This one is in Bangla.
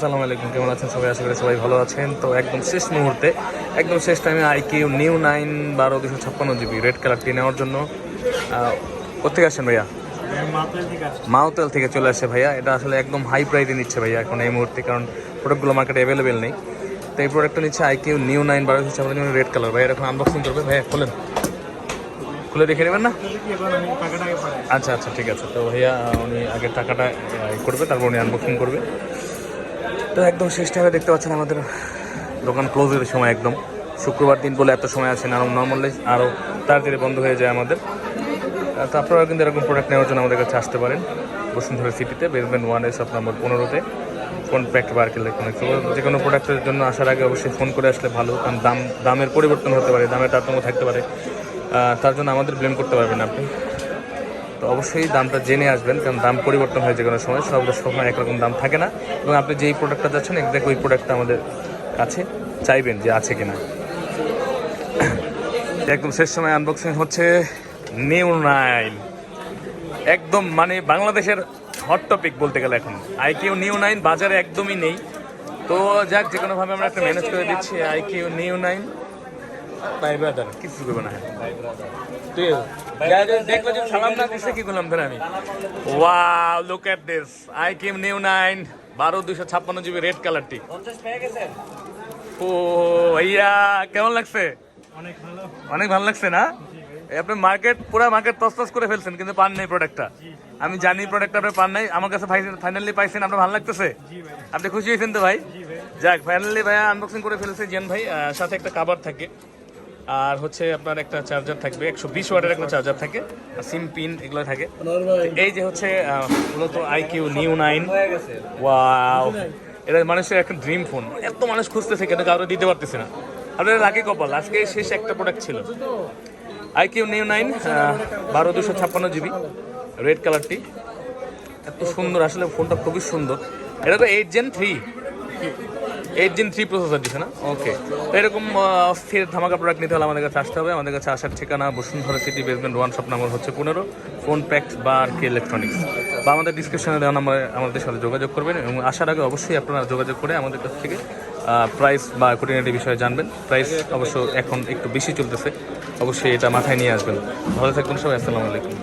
আসসালামু আলাইকুম, কেমন আছেন সবাই? আশা করি সবাই ভালো আছেন। তো একদম শেষ মুহূর্তে, একদম শেষ টাইমে আইকিউ নিউ 9 12 256 GB রেড কালারটি নেওয়ার জন্য কোথেকে আসেন ভাইয়া? মাউতেল থেকে চলে আসে ভাইয়া। এটা আসলে একদম হাই প্রাইসে নিচ্ছে ভাইয়া এখন এই মুহূর্তে, কারণ প্রোডাক্টগুলো মার্কেটে অ্যাভেলেবেল নেই। তো এই প্রোডাক্টটা নিচ্ছে আইকিউ নিউ 9 12 256 রেড কালার। ভাইয়া এখন আনবক্সিং করবে। ভাইয়া খোলেন, খুলে দেখে নেবেন না? আচ্ছা আচ্ছা, ঠিক আছে। তো ভাইয়া উনি আগে টাকাটা করবে, তারপর উনি আনবক্সিং করবে। তো একদম শেষ টাইমে দেখতে পাচ্ছেন আমাদের দোকান ক্লোজের সময়, একদম শুক্রবার দিন বলে এত সময় আছে না, নর্মালি আরও তাড়াতাড়ি বন্ধ হয়ে যায় আমাদের। তো আপনারা কিন্তু এরকম প্রোডাক্ট নেওয়ার জন্য আমাদের কাছে আসতে পারেন বসুন্ধরা সিটিতে, বেসমেন্ট 1 শপ নম্বর 15-তে ফোন প্যাক্ট বার্ক ইলেকট্রনিক্স। যে কোনো প্রোডাক্টের জন্য আসার আগে অবশ্যই ফোন করে আসলে ভালো, কারণ দামের পরিবর্তন হতে পারে, দামের তারতম্য থাকতে পারে, তার জন্য আমাদের ব্লেম করতে পারবেন আপনি। তো অবশ্যই দামটা জেনে আসবেন, কারণ দাম পরিবর্তন হয় যে কোনো সময়, সবসময় একরকম দাম থাকে না। এবং আপনি যেই প্রোডাক্টটা যাচ্ছেন একদম ওই প্রোডাক্টটা আমাদের কাছে চাইবেন যে আছে কিনা। একদম শেষ সময় আনবক্সিং হচ্ছে নিউ 9, একদম মানে বাংলাদেশের হট টপিক বলতে গেলে এখন। আইকিউ নিউ 9 বাজারে একদমই নেই। তো যাক, যে কোনোভাবে আমরা একটা ম্যানেজ করে দিচ্ছি। আইকিউ নিউ 9 ভাই ব্রাদার কিছু করবে না, দেখলো যে সালাম না দিচ্ছে কি করলাম ধরে আমি। Wow, look at this iQOO Neo 9 12 256 GB red কালারটি। ও ভাইয়া, কেমন লাগছে? অনেক ভালো লাগছে না? আপনি পুরো মার্কেট তসতস করে ফেলছেন, কিন্তু পান নাই প্রোডাক্টটা। আমি জানি প্রোডাক্টটা আপনি পান নাই, আমার কাছে ফাইনালি পাইছেন। আপনার ভালো লাগতেছে? আপনি খুশি হয়েছেন তো ভাই? যাক, ফাইনালি ভাইয়া আনবক্সিং করে ফেলেছে জেন ভাই। সাথে একটা কাভার থাকে, আর হচ্ছে আপনার একটা চার্জার থাকবে, 120 ওয়াটের একটা চার্জার থাকে, সিম পিন এগুলো থাকে। এই যে হচ্ছে মূলত আইকিউ নিউ 9। ওয়াও, এটা মানুষের একটা ড্রিম ফোন। এত মানুষ খুঁজতেছে, কিন্তু কারো দিতে পারতেছে না। আপনার লাকি কপাল, আজকে শেষ একটা প্রোডাক্ট ছিল আইকিউ নিউ 9 12 256 GB রেড কালারটি। এত সুন্দর, আসলে ফোনটা খুবই সুন্দর। এটা তো 8 Gen 3 প্রসেসর দিচ্ছে না? ওকে। তো এরকম অস্থির ধামাকা প্রোডাক্ট নিতে হলে আমাদের কাছে আসতে হবে। আমাদের কাছে আসার ঠিকানা বসুন্ধরা সিটি, বেসমেন্ট 1 শপ নম্বর হচ্ছে 15, ফোন প্যাক্ট বার্ক ইলেকট্রনিক্স। বা আমাদের ডিসক্রিপশনে দেওয়া নাম্বারে আমাদের সাথে যোগাযোগ করবেন, এবং আসার আগে অবশ্যই আপনারা যোগাযোগ করে আমাদের কাছ থেকে প্রাইস বা খুঁটিনাটি বিষয়ে জানবেন। প্রাইস অবশ্য এখন একটু বেশি চলতেছে, অবশ্যই এটা মাথায় নিয়ে আসবেন। ভালো থাকবেন সবাই, আসসালামু আলাইকুম।